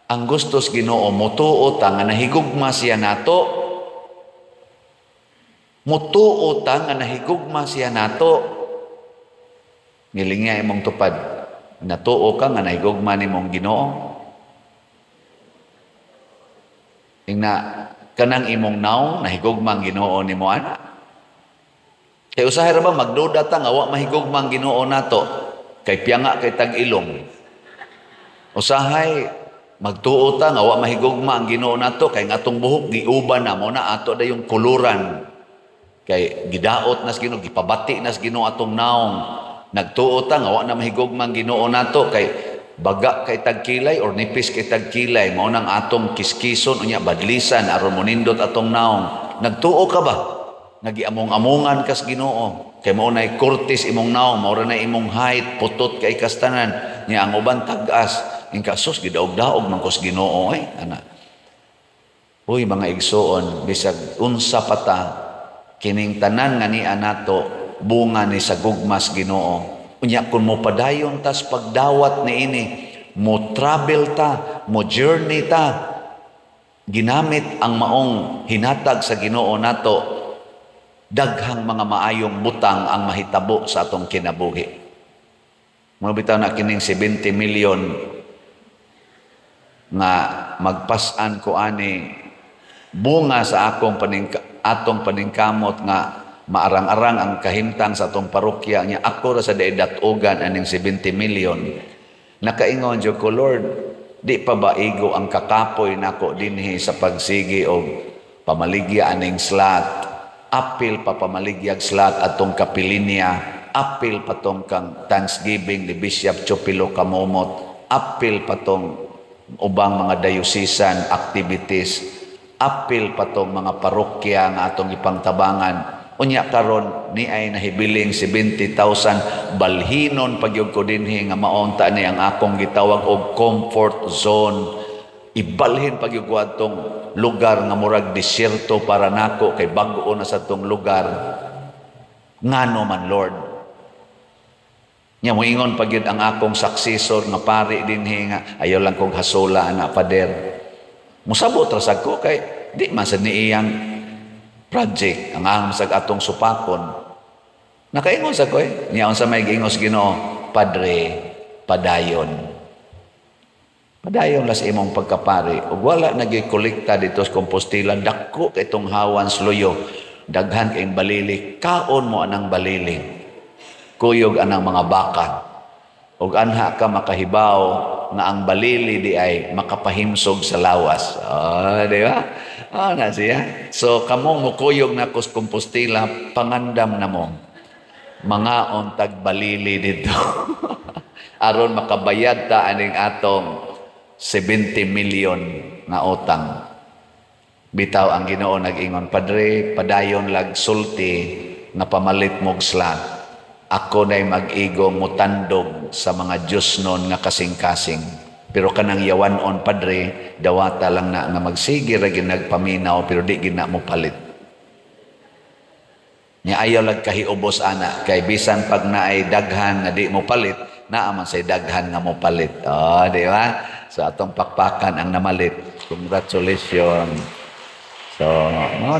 ang gustos Ginoo motuo ta nga nahigugma siya nato. Mutuo ta nga nahigugma siya nato. Nilingya imong tupad. Natuo ka nga nahigugma nimong Ginoo. Ingna kanang imong naong nahigugma ang Ginoo nimo ana. Kay usahay ra ba magduda ta nga wa mahigugma ang Ginoo nato? Kay piyanga kay tag-ilong. Usahay magtuo ta nga wa mahigugma ang Ginoo nato kay ngatong buhok giuban na mo na ato da yung kuluran. Kay gidaot nas Ginoo, gipabati nas Ginoo atong naong. Nagtuo ta nga wa na mahigugma ang Ginoo nato kay baga kay tagkilay or nipis kay tagkilay mao nang atong kiskison unya badlisan aron monindot atong naong. Nagtuo ka ba? Nagiamong-amongan kas Ginoo. Kay mao nay kurtis imong naong, mao na imong height, putot kay kastanan. Nya ang uban tag-as, ing kasos gidaog-daog man kos Ginoo ay ana. Uy mga igsoon, bisag unsa pa ta kining tanan nga niya nato bunga ni sa gugmas Ginoo. Unya kun mo padayon tas pagdawat niini, mo travel ta, mo journey ta, ginamit ang maong hinatag sa Ginoo nato, daghang mga maayong butang ang mahitabo sa atong kinabuhi. Mga bitaw na kining 70 million nga magpasan ko ani bunga sa atong paningkamot nga maarang-arang ang kahimtang sa atong parokya niya. Ako ra sa datugan aning 70 million. Nakaingon jud ko, Lord, di pa ba igo ang kakapoy nako dinhi sa pagsigi og pamaligya aning slot. Apil pa pamaligyag slot atong kapilinya, apil patong kang Thanksgiving ni Bishop Chopilo Kamomot, apil patong ubang mga diocesan activities, apil patong mga parokya nga atong ipangtabangan. Unya karon ni ay nahibiling 70,000 balhinon pagyud ko dinhi nga maunta ni ang akong gitawag og comfort zone. Ibalhin pagyud ko atong lugar nga murag disyerto para nako kay bag-o na sa tong lugar. Ngano man Lord. Nya moingon pagyud ang akong successor nga pari dinhi nga ayaw lang kong hasula ana pader. Musabot ra sad ko kay di man sa niiyang project ang sa atong supakon. Nakaingon sa ko nya unsa may giingos Ginoo. padre, padayon. Padayon las imong pagkapari. Ug wala nagikolekta dito sa Compostela, dako itong hawan sluyo. Daghan kayong balili, kaon mo anang balili. Kuyog anang mga baka. Ug anha ka makahibaw nga ang balili di ay makapahimsog sa lawas. Di ba? Na siya. So, kamong mukuyog na kus Compostela, pangandam na mo. Mga ontag balili dito. Aron makabayad ta aning atong 70 million na utang. Bitaw ang Ginoo nag-ingon, Padre, padayon lag sulti na pamalit mog slot. Ako na'y mag-igong mutandog sa mga Diyos nun nga kasing-kasing. Pero kanang yawanon, Padre, dawata lang na nga magsige ra nagpaminaw pero di gina mo palit. Nya ayaw lag kahiubos ana kay bisan pag naay daghan nga di mo palit, naaman say daghan nga mo palit. Di ba? So atong pakpakan ang namalit. Congratulations. So,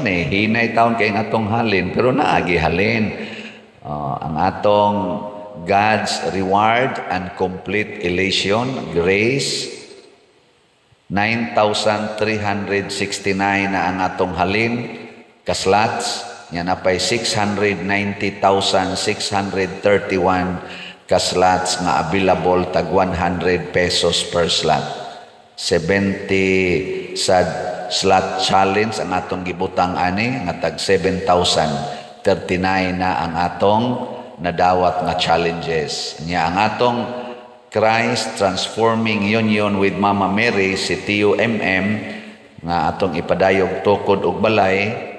ni hinay taon kay atong halin pero naagi halin. Ang atong God's reward and complete elation, grace, 9,369 na ang atong halin, kaslats, yan na pa'y 690,631 kaslats nga available tag 100 pesos per slot. 70 sa slot challenge ang atong gibutang ani nga tag 7,039 na ang atong nadawat nga challenges. Nya ang atong Christ Transforming Union with Mama Mary si TUMM nga atong ipadayog tukod ug balay,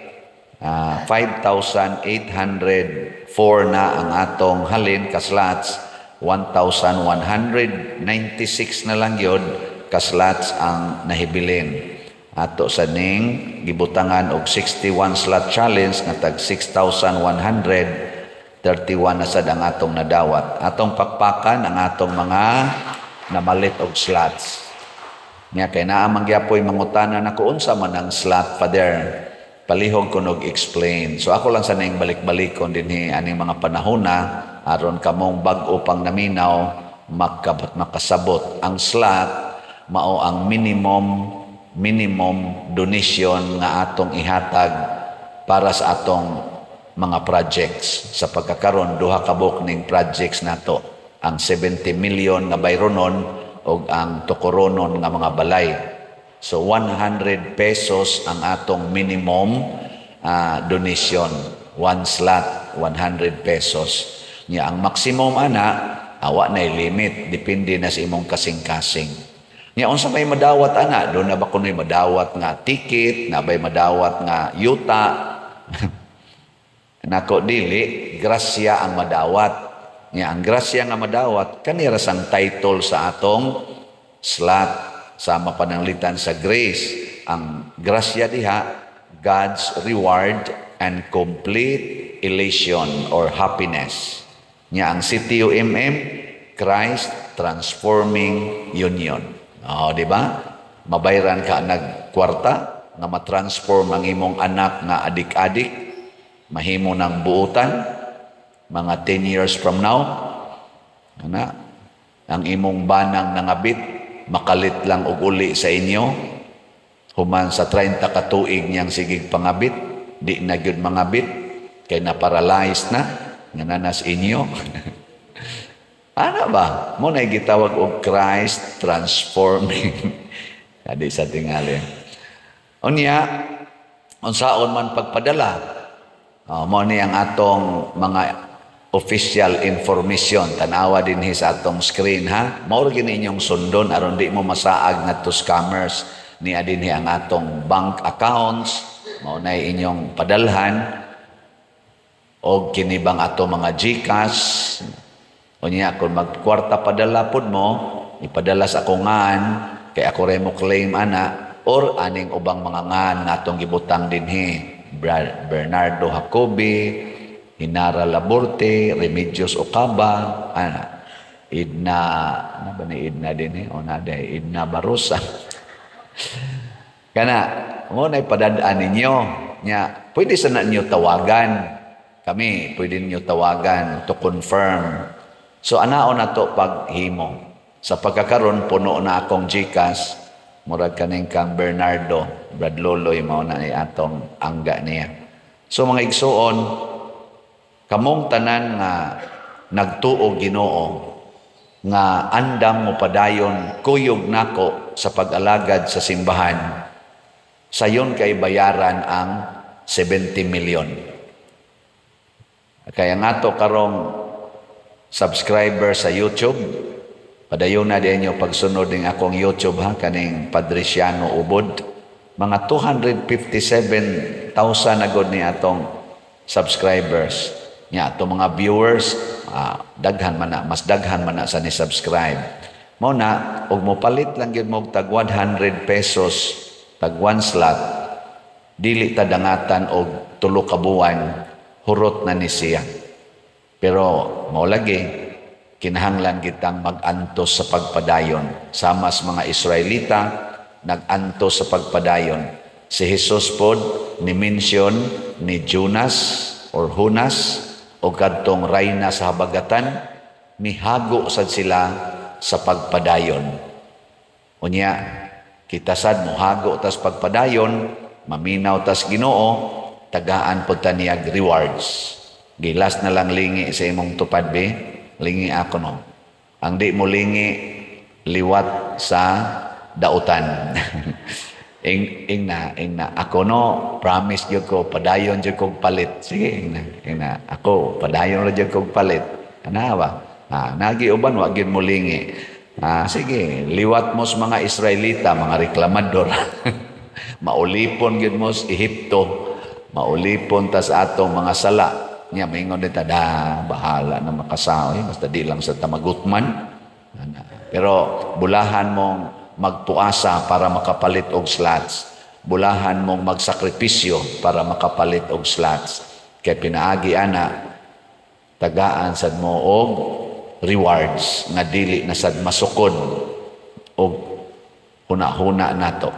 5,804 na ang atong halin kaslots, 1,196 na lang yun kaslots ang nahibilin. Ato sa ning gibutangan og 61 slot challenge nga tag 6,131 na sad ang atong nadawat. Atong pakpakan ang atong mga namalit og slots. Nya kay naa man gyapon mangutana nako unsa man ang slot, Father? Palihog ko nog-explain. So ako lang sa ning balik-balikon dinhi aning mga panahona aron kamong bag-o pang naminaw makasabot. Ang slot mao ang minimum donation nga atong ihatag para sa atong mga projects. Sa pagkakaroon, duha kabuk ning projects nato. Ang 70 million nga bayronon o ang tukoronon nga mga balay. So 100 pesos ang atong minimum donation. One slot, 100 pesos. Nya ang maximum ana, awa na limit. Depende na sa imong kasing-kasing. Nya unsa may madawat ana? Doon na ba kuno'y madawat nga ticket, na ba'y madawat nga yuta? Nako dili, grasya ang madawat. Nya ang grasya nga madawat, kanira sang title sa atong slot. Sama pananglitan sa grace. Ang grasya diha, God's reward and complete elation or happiness. Nya ang CTUMM, Christ Transforming Union. Di ba? Mabayran ka nagkwarta na matransform ang imong anak nga adik-adik, mahimo ng buutan, mga 10 years from now, ang imong banang nangabit, makalit lang og uli sa inyo, human sa 30 ka tuig niyang sigig pangabit, di na gyud mangabit, kay na-paralyzed na, nga nanas inyo. Ano ba? Mo na gitawag og Christ Transforming. Adi sa tingali. Unya, unsaon man pagpadala, mo ni ang atong mga official information. Tanawa din sa atong screen, ha? Mauro gini inyong sundon aron di mo masaag nga to scammers. Ni adinhi ang atong bank accounts, mao na inyong padalhan o kinibang ato mga GCash. Unya kung magkwarta padala pod mo, ipadala sa akong ngan, kay ako rin mo claim ana, or aning ubang mga ngan nga atong gibutang dinhi. Bernardo Jacobi, Hinara Laborte, Remedios Ocaba, Idna, ano ba ni Idna din eh? O nada, Idna Barosa. Kana, mo na ipadadaan ninyo. Nya, pwede sana ninyo tawagan. Kami, pwede ninyo tawagan to confirm So anaon na to paghimo. Sa pagkakaroon, puno na akong GCash, murag kaning kang Bernardo, Brad Loloy, mao na ni atong angga niya. So mga igsuon, kamong tanan nga nagtuo Ginoo, nga andam mo padayon, kuyog nako sa pag-alagad sa simbahan, sayon kay bayaran ang 70 million. Kaya nga to karong subscriber sa YouTube, padayon na din yung pagsunod ng akong YouTube ha, kaning Padriciano Ubod. Mga 257,000 agod ni atong subscribers. Nya, atong mga viewers, daghan man na, mas daghan man na sa ni-subscribe. Mo na, og mo palit lang yun mo tag 100 pesos, tag 1 slot, dili tadangatan og 3 ka buwan, hurot na ni siya. Pero, mo lagi, kinahanglan kitang mag-antos sa pagpadayon. Sama sa mga Israelita, nag-antos sa pagpadayon. Si Jesus pod ni-mention ni Jonas or Hunas o kadtong rayna sa habagatan, mihago sad sila sa pagpadayon. Unya, kita sad mohago tas pagpadayon, maminaw tas Ginoo, tagaan pod ta niya rewards. Gilas na lang lingi sa imong tupad be, lingi ako no. Ang di mo lingi, liwat sa dautan. ing na. Ako no, promise jud ko, padayon jud kong palit. Sige, ing na. Ako, padayon ra jud kong palit. Ano ba? Nagiuban, wag yun mo lingi. Sige, liwat mo sa mga Israelita, mga reklamador. Maulipon yun mo sa Ehipto. Maulipon tas atong mga sala. Nya mingon dita bahala na makasao basta di lang sa tamagutman. Pero bulahan mong magpuasa para makapalit og slots. Bulahan mong magsakripisyo para makapalit og slots. Kay pinaagi ana tagaan sad mo og rewards nga dili na sad masukod og huna-huna nato.